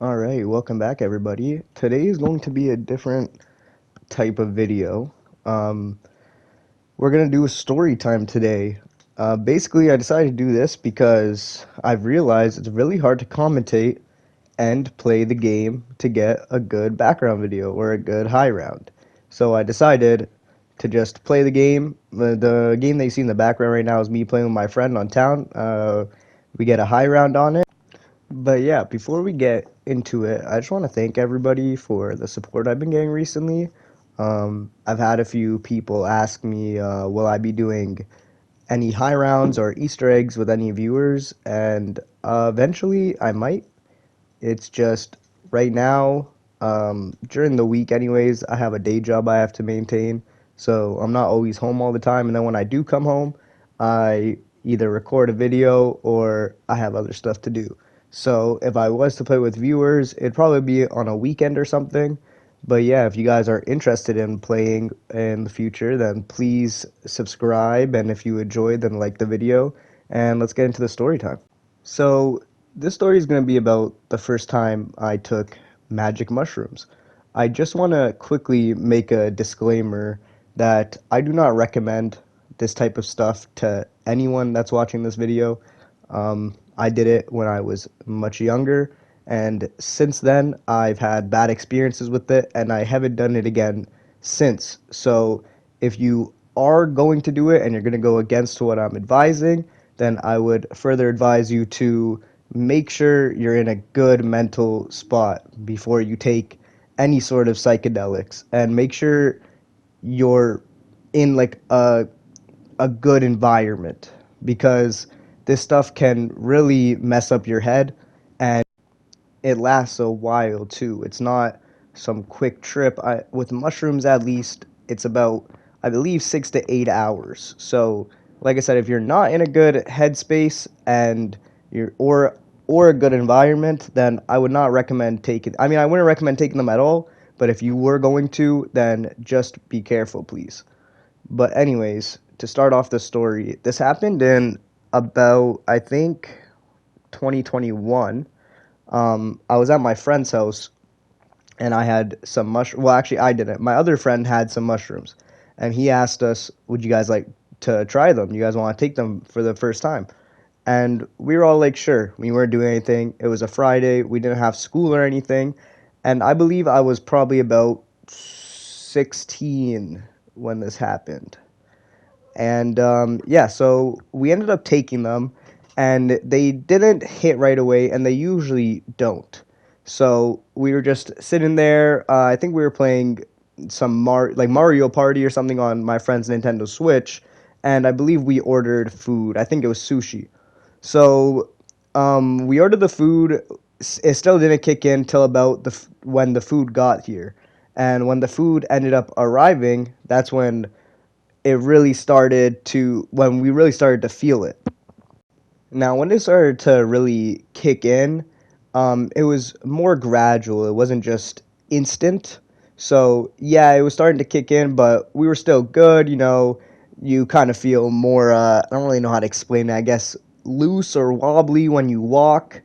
Alright, welcome back everybody. Today is going to be a different type of video. Um, we're going to do a story time today. Basically, I decided to do this because I've realized it's really hard to commentate and play the game to get a good background video or a good high round. So I decided to just play the game. The game that you see in the background right now is me playing with my friend on town. We get a high round on it. But yeah, before we get into it, I just want to thank everybody for the support I've been getting recently. I've had a few people ask me, will I be doing any high rounds or Easter eggs with any viewers? And eventually I might. It's just right now, during the week, anyways, I have a day job I have to maintain. So I'm not always home all the time. And then when I do come home, I either record a video or I have other stuff to do. So if I was to play with viewers, it'd probably be on a weekend or something. But yeah, if you guys are interested in playing in the future, then please subscribe. And if you enjoyed, then like the video. And let's get into the story time. So this story is going to be about the first time I took magic mushrooms. I just want to quickly make a disclaimer that I do not recommend this type of stuff to anyone that's watching this video. I did it when I was much younger, and since then I've had bad experiences with it, and I haven't done it again since. So if you are going to do it and you're going to go against what I'm advising, then I would further advise you to make sure you're in a good mental spot before you take any sort of psychedelics, and make sure you're in like a good environment, because this stuff can really mess up your head, and it lasts a while too. It's not some quick trip. With mushrooms, at least, it's about, I believe, 6 to 8 hours. So, like I said, if you're not in a good headspace and you're or a good environment, then I would not recommend taking. I mean, I wouldn't recommend taking them at all. But if you were going to, then just be careful, please. But anyways, to start off the story, this happened in about, I think, 2021. I was at my friend's house and I had some mushroom. Well, actually, I didn't. My other friend had some mushrooms, and he asked us, "Would you guys like to try them? You guys want to take them for the first time?" And we were all like, "Sure." We weren't doing anything. It was a Friday. We didn't have school or anything, and I believe I was probably about 16 when this happened. And yeah, so we ended up taking them, and they didn't hit right away, and they usually don't. So we were just sitting there. I think we were playing some like Mario Party or something on my friend's Nintendo Switch, and I believe we ordered food. I think it was sushi. So we ordered the food. It still didn't kick in till about when the food got here, and when the food ended up arriving, that's when we really started to feel it. Now, when it started to really kick in, it was more gradual. It wasn't just instant. So, yeah, it was starting to kick in, but we were still good. You kind of feel more, I don't really know how to explain it, I guess, loose or wobbly when you walk.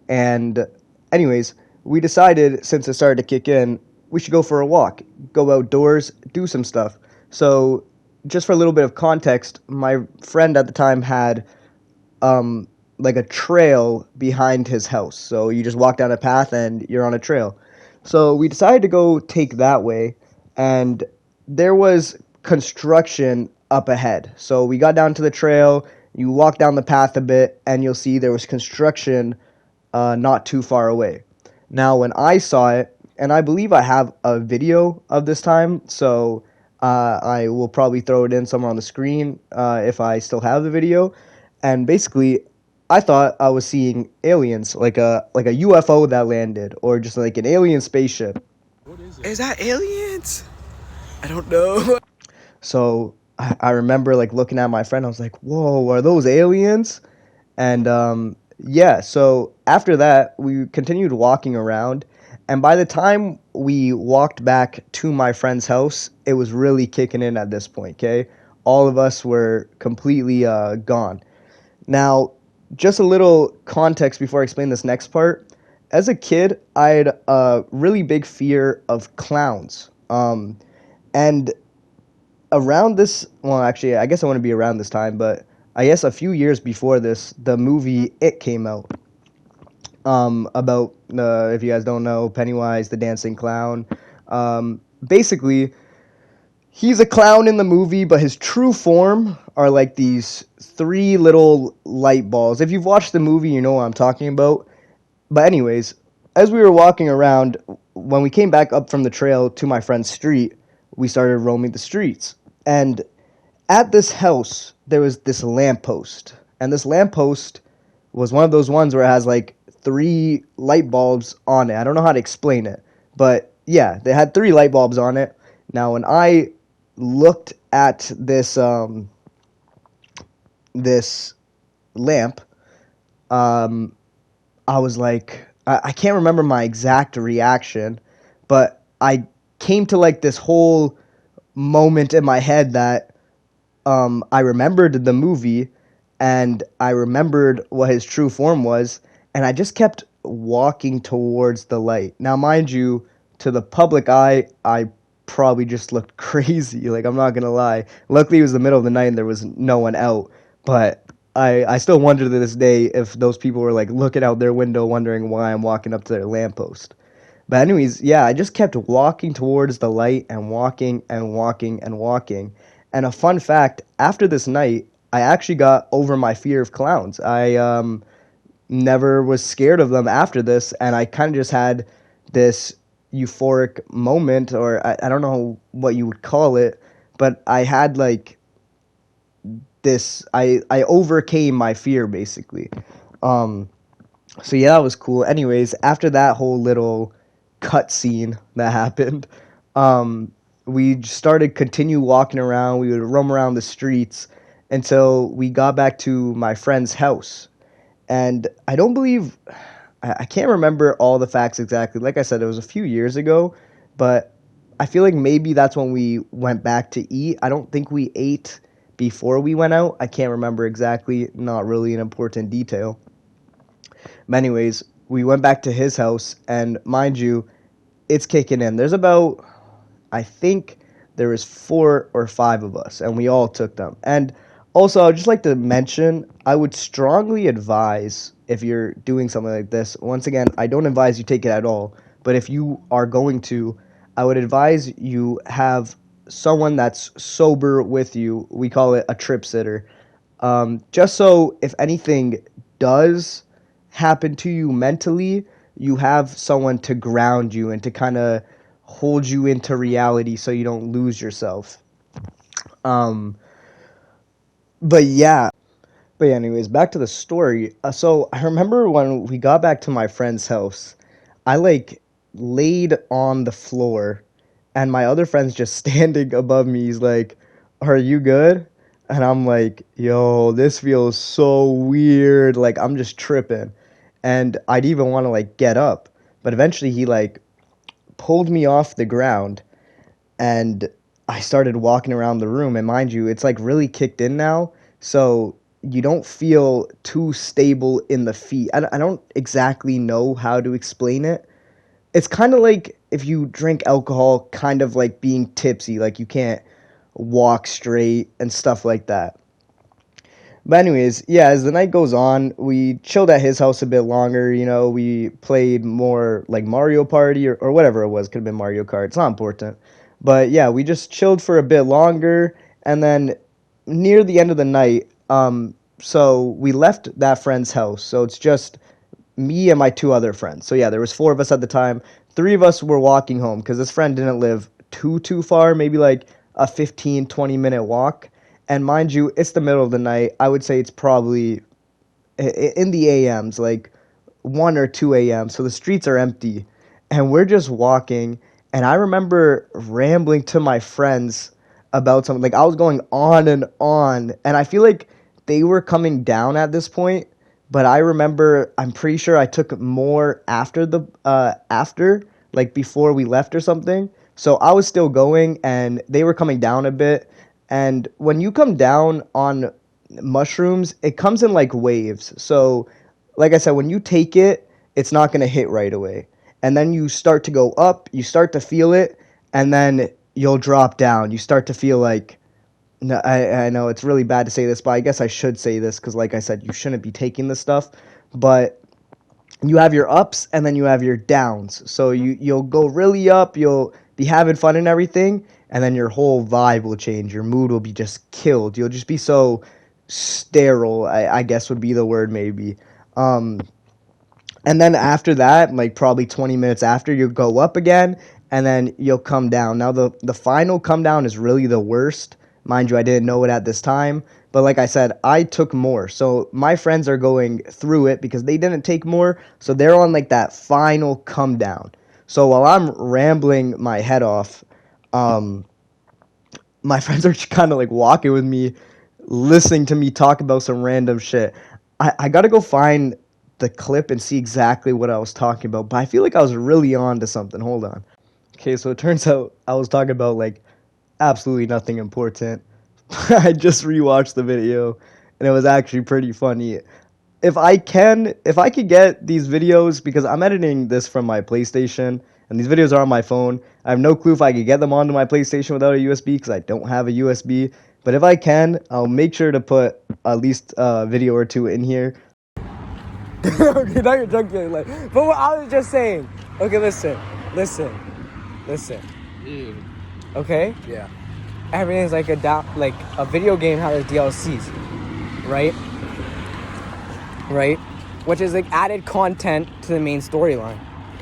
And, anyways, we decided, since it started to kick in, we should go for a walk, go outdoors, do some stuff. So, just for a little bit of context, my friend at the time had like a trail behind his house. So you just walk down a path and you're on a trail. So we decided to go take that way, and there was construction up ahead. So we got down to the trail. You walk down the path a bit, and you'll see there was construction not too far away. Now, when I saw it, and I believe I have a video of this time, so I will probably throw it in somewhere on the screen if I still have the video. And basically, I thought I was seeing aliens, like a UFO that landed, or just like an alien spaceship. Is that aliens? I don't know. So I remember like looking at my friend. I was like, "Whoa, are those aliens?" And yeah. So after that, we continued walking around, and by the time we walked back to my friend's house, it was really kicking in at this point. Okay, all of us were completely gone. Now, just a little context before I explain this next part. as a kid, I had a really big fear of clowns. And around this, well, actually, I guess I want to be around this time, but I guess a few years before this, the movie It came out. About if you guys don't know, Pennywise the dancing clown. Basically, he's a clown in the movie, but his true form are like these three little light balls. If you've watched the movie, you know what I'm talking about. But anyways, as we were walking around, when we came back up from the trail to my friend's street, we started roaming the streets. And at this house, there was this lamppost. And this lamppost was one of those ones where it has like three light bulbs on it. I don't know how to explain it. But yeah, they had three light bulbs on it. Now, when I looked at this lamp, um, I was like, I can't remember my exact reaction, but I came to like this whole moment in my head that I remembered the movie and I remembered what his true form was, and I just kept walking towards the light. Now, mind you, to the public eye, I probably just looked crazy. Like, I'm not gonna lie. Luckily, it was the middle of the night and there was no one out, but I still wonder to this day if those people were like looking out their window wondering why I'm walking up to their lamppost. But anyways, yeah, I just kept walking towards the light and walking and walking and walking. And a fun fact, after this night, I actually got over my fear of clowns. I never was scared of them after this, and I kind of just had this euphoric moment, or I don't know what you would call it, but I had like I overcame my fear basically. Um, so yeah, that was cool. Anyways, after that whole little cutscene that happened, um, we started continue walking around. We would roam around the streets until we got back to my friend's house. And I don't believe I can't remember all the facts exactly. Like I said, it was a few years ago, but I feel like maybe that's when we went back to eat. I don't think we ate before we went out. I can't remember exactly. Not really an important detail. But anyways, we went back to his house, and mind you, it's kicking in. There's about, I think there was 4 or 5 of us, and we all took them. And also, I'd just like to mention, I would strongly advise if you're doing something like this. Once again, I don't advise you take it at all, but if you are going to, I would advise you have someone that's sober with you. We call it a trip sitter. Just so if anything does happen to you mentally, you have someone to ground you and to kind of hold you into reality so you don't lose yourself. Um, but yeah. But anyways, back to the story. So I remember when we got back to my friend's house, I like laid on the floor, and my other friend's just standing above me. He's like, "Are you good?" And I'm like, "Yo, this feels so weird. Like I'm just tripping." And I'd even want to like get up, but eventually he like pulled me off the ground, and I started walking around the room. And mind you, it's like really kicked in now, so you don't feel too stable in the feet. I don't exactly know how to explain it. It's kind of like if you drink alcohol, kind of like being tipsy, like you can't walk straight and stuff like that. But anyways, yeah, as the night goes on, we chilled at his house a bit longer. You know, we played more like Mario Party or whatever it was. Could have been Mario Kart. It's not important. But yeah, we just chilled for a bit longer, and then near the end of the night, so we left that friend's house. So it's just me and my 2 other friends. So yeah, there was 4 of us at the time. 3 of us were walking home because this friend didn't live too far, maybe like a 15-20 minute walk. And mind you, it's the middle of the night. I would say it's probably in the AMs, like 1 or 2 a.m. So the streets are empty, and we're just walking. And I remember rambling to my friends about something. Like I was going on, and I feel like they were coming down at this point. But I remember, I'm pretty sure I took more after like before we left or something. So I was still going, and they were coming down a bit. And when you come down on mushrooms, it comes in like waves. So, like I said, when you take it, it's not going to hit right away. And then you start to go up, you start to feel it, and then you'll drop down. You start to feel like, no, I know it's really bad to say this, but I guess I should say this because, like I said, you shouldn't be taking this stuff. But you have your ups and then you have your downs. So you'll go really up, you'll be having fun and everything, and then your whole vibe will change. Your mood will be just killed. You'll just be so sterile, I guess would be the word maybe. Um, and then after that, like probably 20 minutes after, you'll go up again and then you'll come down. Now the final come down is really the worst. Mind you, I didn't know it at this time, but like I said, I took more. So my friends are going through it because they didn't take more, so they're on like that final come down. So while I'm rambling my head off, um, my friends are kind of like walking with me, listening to me talk about some random shit. I gotta go find the clip and see exactly what I was talking about, but I feel like I was really on to something. Hold on. Okay, so it turns out I was talking about like absolutely nothing important. I just rewatched the video and it was actually pretty funny. If I could get these videos, because I'm editing this from my PlayStation and these videos are on my phone. I have no clue if I could get them onto my PlayStation without a USB because I don't have a USB. But if I can, I'll make sure to put at least a video or two in here. Okay, now you're drunk. Like, but what I was just saying. Okay, listen. Dude. Okay, Yeah. everything's like like a video game has DLCs, right? Right, which is like added content to the main storyline,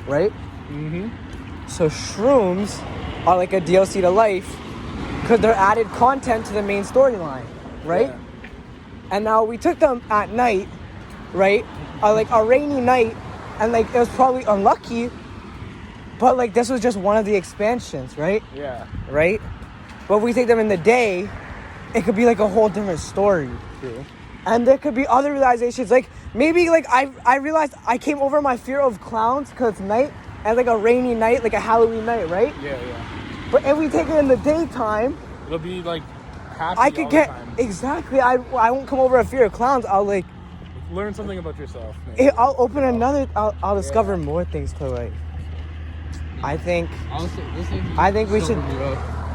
right? Mm-hmm. So shrooms are like a DLC to life because they're added content to the main storyline, right? Yeah. And now we took them at night, right? Like a rainy night, and like it was probably unlucky, but like this was just one of the expansions, right? Yeah. Right? But we take them in the day, it could be like a whole different story. True. And there could be other realizations, like maybe like I realized I came over my fear of clowns because it's night and like a rainy night, like a Halloween night, right? Yeah. But if we take it in the daytime, It'll be like happy I could all get the time. exactly. I won't come over a fear of clowns. I'll like Learn something about yourself. Man. I'll open another. I'll discover more things to like. I think we should.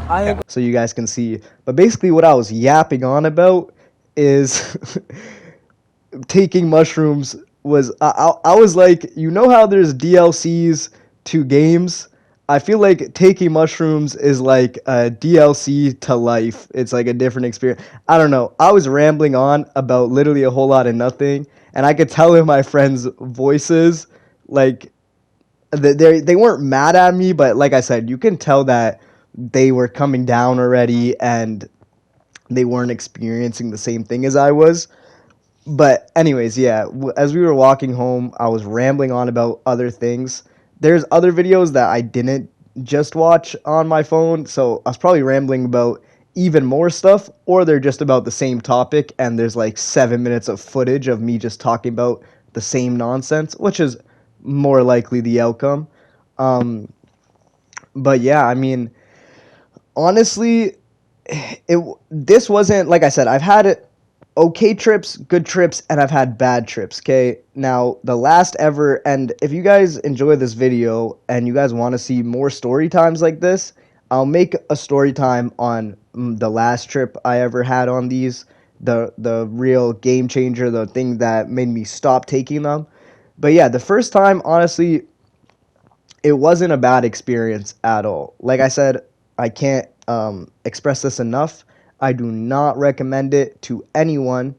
I think So you guys can see. But basically, what I was yapping on about is taking mushrooms. I was like, you know how there's DLCs to games? I feel like taking mushrooms is like a DLC to life. It's like a different experience. I don't know. I was rambling on about literally a whole lot of nothing, and I could tell in my friends' voices, like they weren't mad at me, but like I said, you can tell that they were coming down already and they weren't experiencing the same thing as I was. But anyways, yeah, as we were walking home, I was rambling on about other things. There's other videos that I didn't just watch on my phone, so I was probably rambling about even more stuff, or they're just about the same topic and there's like 7 minutes of footage of me just talking about the same nonsense, which is more likely the outcome. Um, but yeah, I mean, honestly, this wasn't, like I said, I've had okay trips, good trips, and I've had bad trips. Okay, now the last ever, and if you guys enjoy this video and you guys want to see more story times like this, I'll make a story time on the last trip I ever had on these, the real game changer, the thing that made me stop taking them. But yeah, the first time, honestly, it wasn't a bad experience at all. Like I said, I can't express this enough. I do not recommend it to anyone,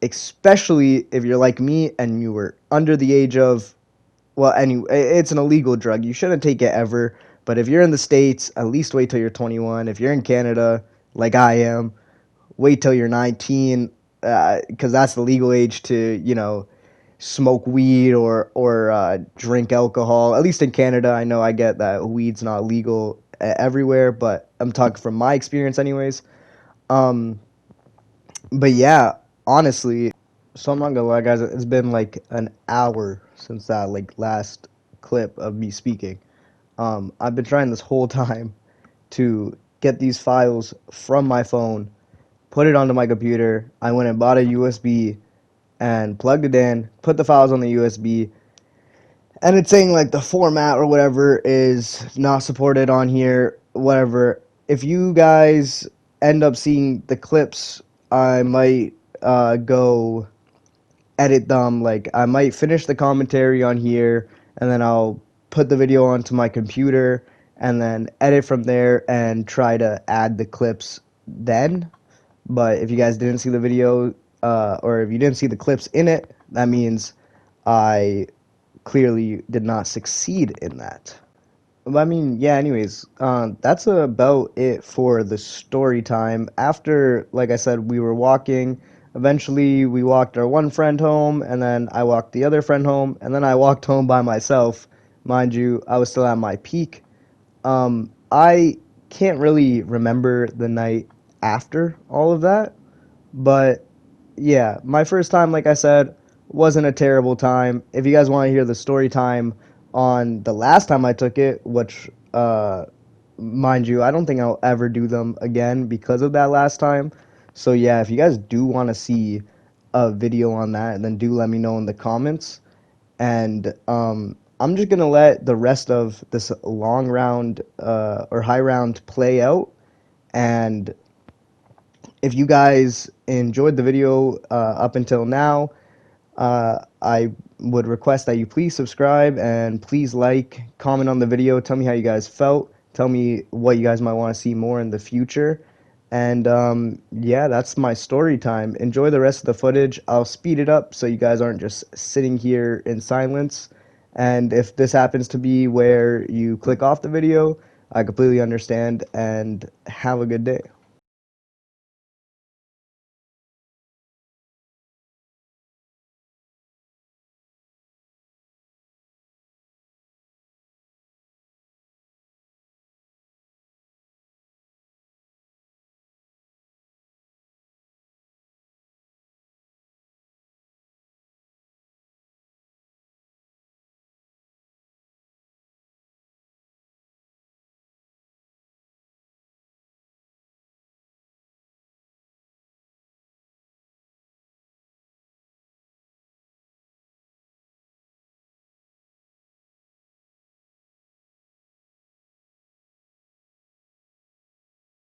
especially if you're like me and you were under the age of, well, anyway, it's an illegal drug. You shouldn't take it ever. But if you're in the States, at least wait till you're 21. If you're in Canada, like I am, wait till you're 19, because that's the legal age to, smoke weed or drink alcohol. At least in Canada, I know I get that weed's not legal everywhere, but I'm talking from my experience anyways. But yeah, honestly, so I'm not gonna lie, guys, it's been like an hour since that like last clip of me speaking. I've been trying this whole time to get these files from my phone, put it onto my computer. I went and bought a USB and plugged it in, put the files on the USB, and it's saying like the format or whatever is not supported on here, whatever. If you guys end up seeing the clips, I might go edit them. Like I might finish the commentary on here, and then I'll put the video onto my computer and then edit from there and try to add the clips then. But if you guys didn't see the video, or if you didn't see the clips in it, that means I clearly did not succeed in that. I mean, yeah, anyways, that's about it for the story time. After, like I said, we were walking. Eventually, we walked our one friend home, and then I walked the other friend home, and then I walked home by myself. Mind you, I was still at my peak. I can't really remember the night after all of that, but yeah, my first time, like I said, wasn't a terrible time. If you guys want to hear the story time on the last time I took it, which, mind you, I don't think I'll ever do them again because of that last time. So yeah, if you guys do want to see a video on that, then do let me know in the comments. And I'm just gonna let the rest of this long round or high round play out. And if you guys enjoyed the video up until now, I would request that you please subscribe and please like, comment on the video, tell me how you guys felt, tell me what you guys might want to see more in the future. And yeah, that's my story time. Enjoy the rest of the footage. I'll speed it up so you guys aren't just sitting here in silence. And if this happens to be where you click off the video, I completely understand, and have a good day.